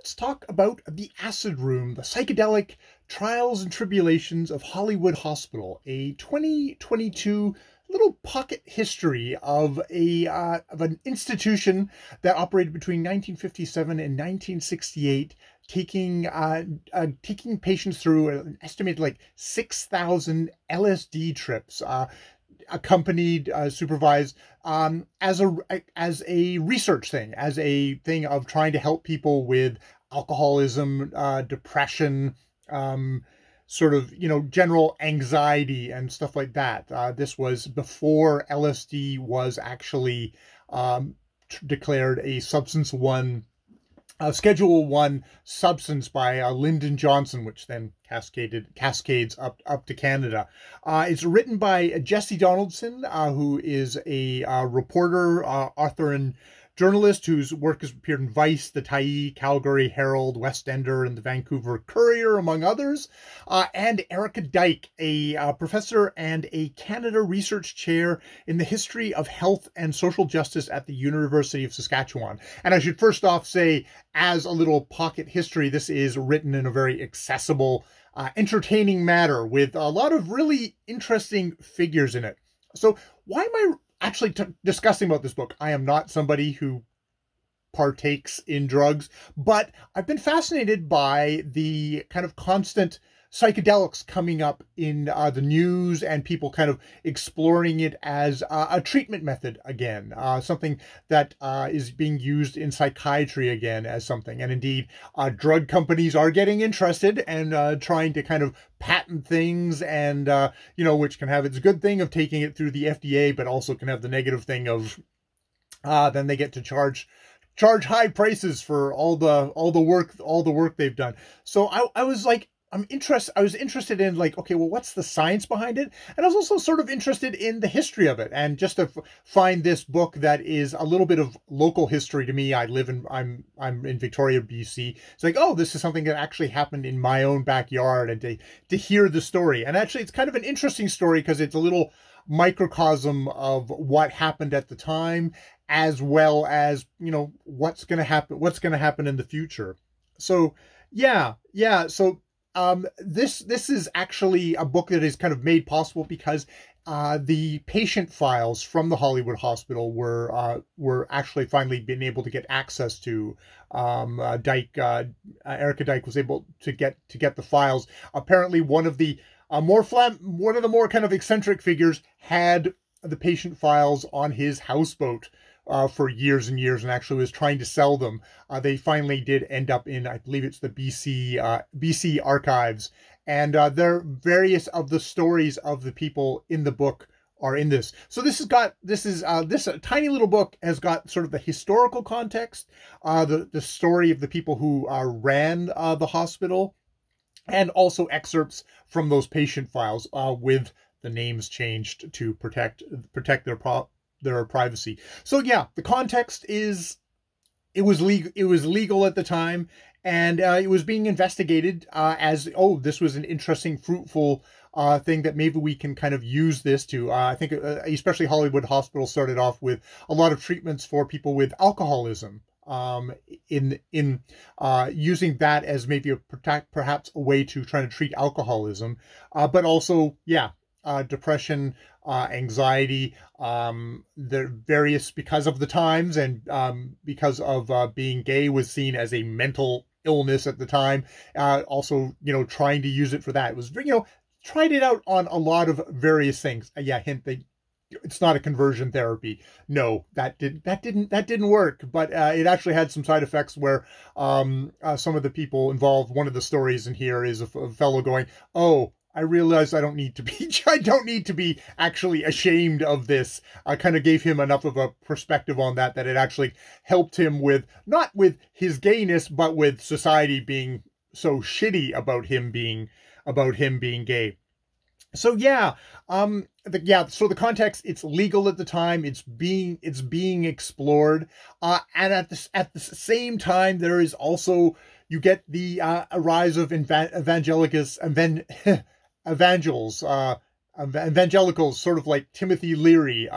let's talk about The Acid Room, the psychedelic trials and tribulations of Hollywood Hospital, a 2022 little pocket history of an institution that operated between 1957 and 1968, taking patients through an estimated like 6,000 LSD trips, accompanied, supervised, as a research thing, as a thing of trying to help people with alcoholism, depression, sort of, general anxiety and stuff like that. This was before LSD was actually declared a Schedule 1 substance by Lyndon Johnson, which then cascades up to Canada. It's written by Jesse Donaldson, who is a reporter, author, and journalist whose work has appeared in Vice, the Tyee, Calgary Herald, West Ender, and the Vancouver Courier, among others. And Erica Dyke, a professor and a Canada Research Chair in the History of Health and Social Justice at the University of Saskatchewan. And I should first off say, as a little pocket history, this is written in a very accessible, entertaining manner with a lot of really interesting figures in it. So why am I actually discussing about this book? I am not somebody who partakes in drugs, but I've been fascinated by the kind of constant psychedelics coming up in the news, and people kind of exploring it as a treatment method again, something that is being used in psychiatry again as something. And indeed, drug companies are getting interested and trying to kind of patent things, and which can have its good thing of taking it through the FDA, but also can have the negative thing of then they get to charge high prices for all the work they've done. So I was like, I was interested in, like, okay, well, what's the science behind it? And I was also sort of interested in the history of it. And just to find this book that is a little bit of local history to me. I'm in Victoria, BC. It's like, oh, this is something that actually happened in my own backyard, and to hear the story. And actually, it's kind of an interesting story because it's a little microcosm of what happened at the time, as well as, what's going to happen in the future. So yeah. So this is actually a book that is kind of made possible because the patient files from the Hollywood Hospital were actually finally being able to get access to. Erica Dyke was able to get the files. Apparently, one of the more kind of eccentric figures had the patient files on his houseboat for years and years, and actually was trying to sell them. They finally did end up in, I believe it's the BC archives, and there various of the stories of the people in the book are in this. So this tiny little book has got sort of the historical context, the story of the people who ran the hospital, and also excerpts from those patient files with the names changed to protect their privacy. So yeah, the context is it was legal at the time, and it was being investigated as, oh, this was an interesting, fruitful thing that maybe we can kind of use this to. I think especially Hollywood Hospital started off with a lot of treatments for people with alcoholism. In using that as maybe perhaps a way to try to treat alcoholism, but also, yeah, depression, anxiety, the various, because of the times, and because of being gay was seen as a mental illness at the time. Also, trying to use it for that. It was, tried it out on a lot of various things. Yeah, hint, it's not a conversion therapy. No, that didn't work. But it actually had some side effects where some of the people involved. One of the stories in here is a fellow going, "Oh, I realized I don't need to be actually ashamed of this." I kind of gave him enough of a perspective on that it actually helped him with, not with his gayness, but with society being so shitty about him being gay. So yeah, so the context, it's legal at the time, it's being explored, and at the same time, there is also, you get the rise of evangelicals, sort of like Timothy Leary,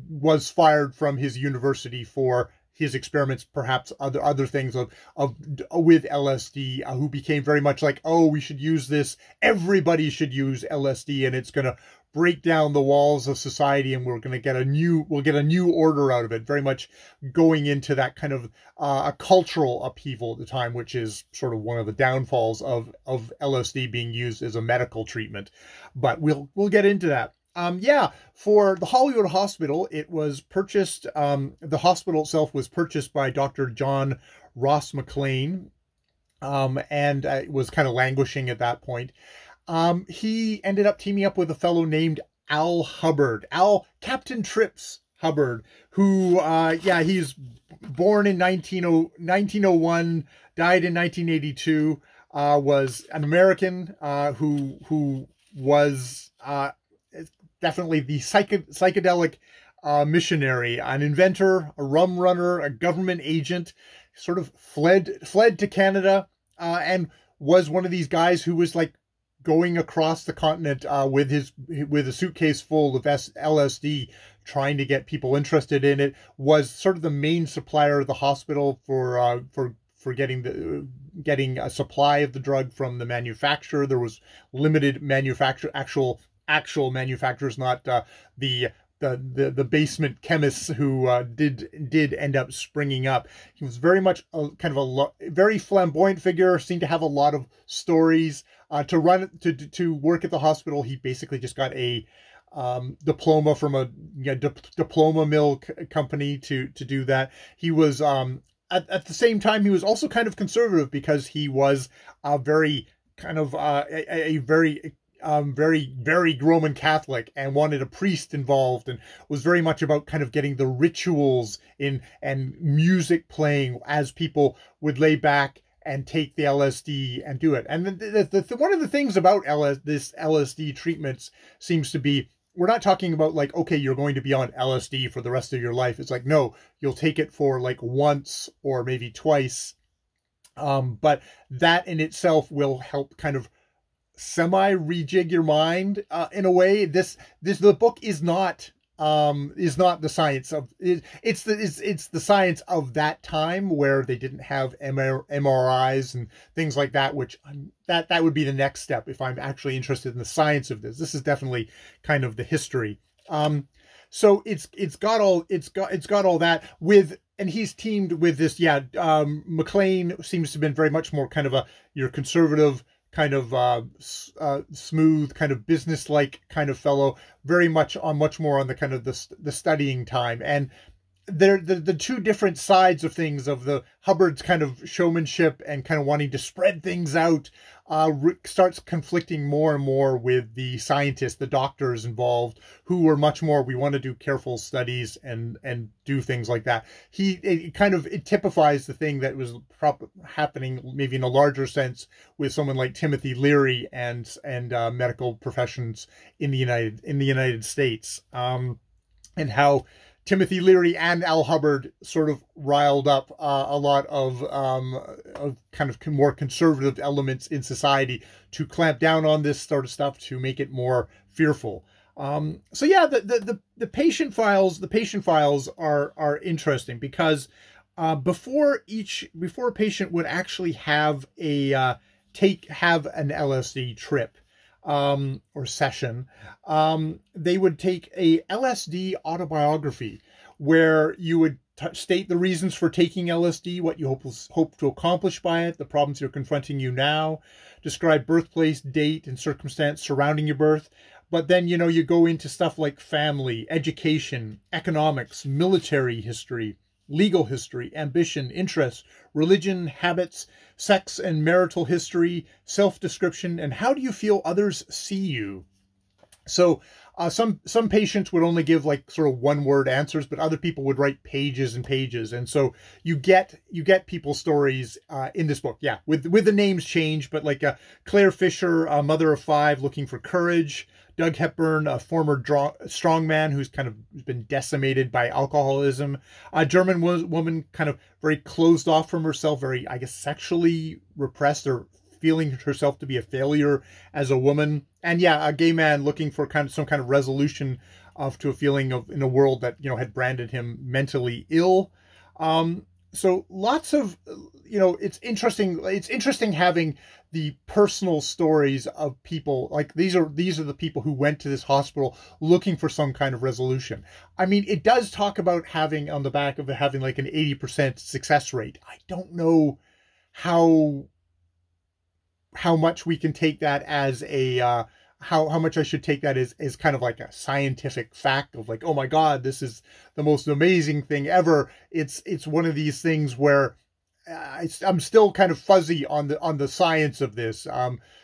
was fired from his university for his experiments, perhaps other things of with LSD, who became very much like, oh, we should use this. Everybody should use LSD, and it's going to break down the walls of society, and we'll get a new order out of it. Very much going into that kind of a cultural upheaval at the time, which is sort of one of the downfalls of LSD being used as a medical treatment. But we'll get into that. Yeah, for the Hollywood Hospital, it was purchased. The hospital itself was purchased by Dr. John Ross McLean, and it was kind of languishing at that point. He ended up teaming up with a fellow named Al Hubbard, Captain Trips Hubbard, who, he's born in 1901, died in 1982, was an American who was definitely the psychedelic missionary, an inventor, a rum runner, a government agent, sort of fled to Canada, and was one of these guys who was like going across the continent with a suitcase full of LSD, trying to get people interested in it. Was sort of the main supplier of the hospital for getting a supply of the drug from the manufacturer. There was limited actual manufacturers, not the basement chemists who did end up springing up. He was very much very flamboyant figure, seemed to have a lot of stories. To work at the hospital, he basically just got a diploma from a diploma mill company to do that. He was at the same time, he was also kind of conservative, because he was a very very Roman Catholic, and wanted a priest involved, and was very much about kind of getting the rituals in and music playing as people would lay back and take the LSD and do it. And one of the things about this LSD treatments seems to be, we're not talking about like, okay, you're going to be on LSD for the rest of your life. It's like, no, you'll take it for like once or maybe twice. But that in itself will help kind of semi-rejig your mind in a way. The book is not the science of it. It's the science of that time, where they didn't have MRIs and things like that, which that would be the next step if I'm actually interested in the science of this. This is definitely kind of the history. So it's got all that with. And he's teamed with this, McLean seems to have been very much more kind of your conservative, kind of smooth, kind of business-like kind of fellow, much more on the kind of the studying time. And they're the two different sides of things, of the Hubbard's kind of showmanship and kind of wanting to spread things out, starts conflicting more and more with the scientists, the doctors involved, who were much more, we want to do careful studies and do things like that. It typifies the thing that was happening maybe in a larger sense with someone like Timothy Leary and medical professions in the United States, and how Timothy Leary and Al Hubbard sort of riled up a lot of kind of more conservative elements in society to clamp down on this sort of stuff, to make it more fearful. So yeah, the patient files are interesting, because before a patient would actually have an LSD trip, or session, they would take a LSD autobiography, where you would state the reasons for taking LSD, what you hope to accomplish by it, the problems you're confronting you now, describe birthplace, date, and circumstance surrounding your birth. But then, you go into stuff like family, education, economics, military history, legal history, ambition, interests, religion, habits, sex and marital history, self-description, and how do you feel others see you? So some patients would only give like sort of one-word answers, but other people would write pages and pages. And so you get people's stories in this book, with the names changed, but like Claire Fisher, a mother of 5 looking for courage. Doug Hepburn, a former strongman who's kind of been decimated by alcoholism. A German woman, kind of very closed off from herself, very, I guess, sexually repressed, or feeling herself to be a failure as a woman. And a gay man looking for some kind of resolution to a feeling of in a world that had branded him mentally ill. So lots of, it's interesting. It's interesting having the personal stories of people. Like these are the people who went to this hospital looking for some kind of resolution. I mean, it does talk about having on the back of it having like an 80% success rate. I don't know how much we can take that as a how much I should take that as kind of like a scientific fact of like, oh my God, this is the most amazing thing ever. It's one of these things where I'm still kind of fuzzy on the science of this.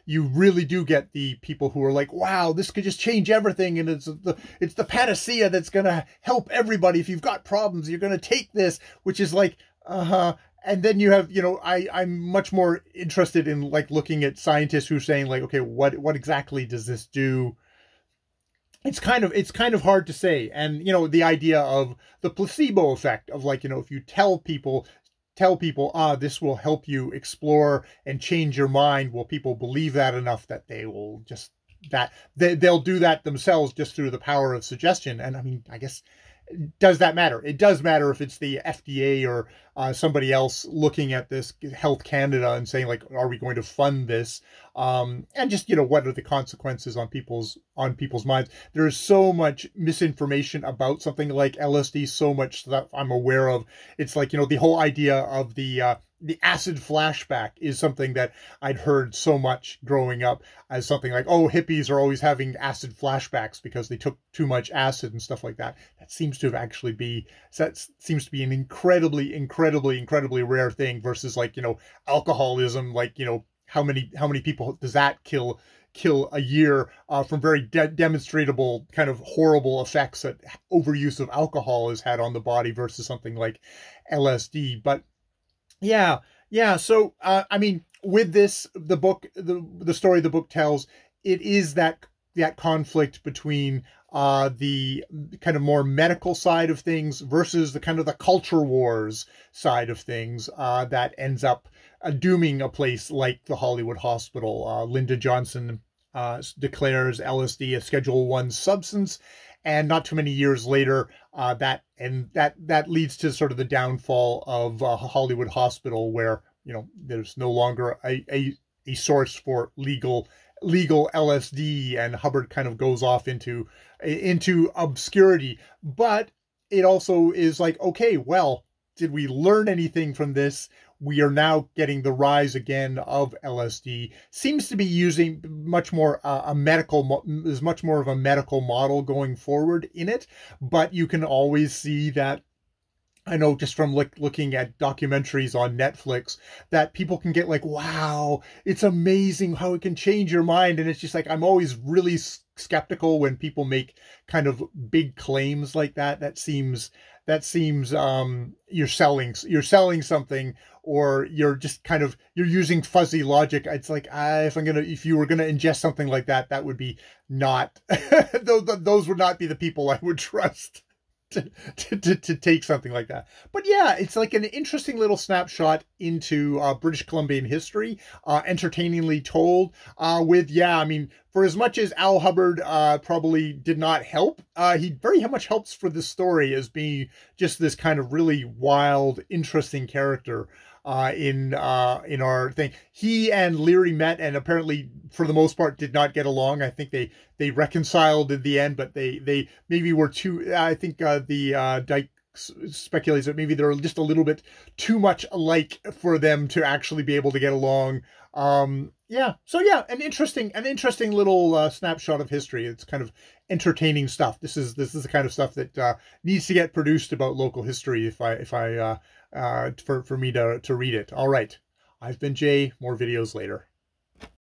You really do get the people who are like, wow, this could just change everything, and it's the panacea that's gonna help everybody. If you've got problems, you're gonna take this, which is like, and then you have, I'm much more interested in like looking at scientists who are saying like, okay, what exactly does this do? It's kind of hard to say. And, the idea of the placebo effect of like, if you tell people, this will help you explore and change your mind. Will people believe that enough that they will just, they'll do that themselves just through the power of suggestion? And I mean, I guess, does that matter? It does matter if it's the FDA or somebody else looking at this, Health Canada, and saying like, are we going to fund this? And just, what are the consequences on people's minds? There is so much misinformation about something like LSD, so much that I'm aware of. It's like, the whole idea of the acid flashback is something that I'd heard so much growing up as something like, oh, hippies are always having acid flashbacks because they took too much acid and stuff like that. That seems to be an incredibly rare thing versus like, alcoholism, like, how many people does that kill a year from very demonstrable kind of horrible effects that overuse of alcohol has had on the body versus something like LSD. But yeah. So, I mean, with this, the book, the story the book tells, it is that conflict between the kind of more medical side of things versus the kind of the culture wars side of things that ends up dooming a place like the Hollywood Hospital. Lyndon Johnson declares LSD a Schedule 1 substance. And not too many years later, that leads to sort of the downfall of Hollywood Hospital, where there's no longer a source for legal LSD, and Hubbard kind of goes off into obscurity. But it also is like, okay, well, did we learn anything from this? We are now getting the rise again of LSD. Seems to be using much more there's much more of a medical model going forward in it, but you can always see that, I know just from looking at documentaries on Netflix, that people can get like, wow, it's amazing how it can change your mind. And it's just like, I'm always really skeptical when people make kind of big claims like that. That seems you're selling something, or you're just kind of, you're using fuzzy logic. It's like, if you were gonna ingest something like that, that would be not those would not be the people I would trust to take something like that. But yeah, it's like an interesting little snapshot into British Columbian history, entertainingly told, I mean, for as much as Al Hubbard probably did not help, he very much helps for the story as being just this kind of really wild, interesting character in our thing. He and Leary met, and apparently for the most part did not get along. I think they reconciled in the end, but they maybe were too, I think the Dyke speculates that maybe they're just a little bit too much alike for them to actually be able to get along. So yeah, an interesting little snapshot of history. It's kind of entertaining stuff. This is the kind of stuff that needs to get produced about local history for me to read it. All right, I've been Jay. More videos later.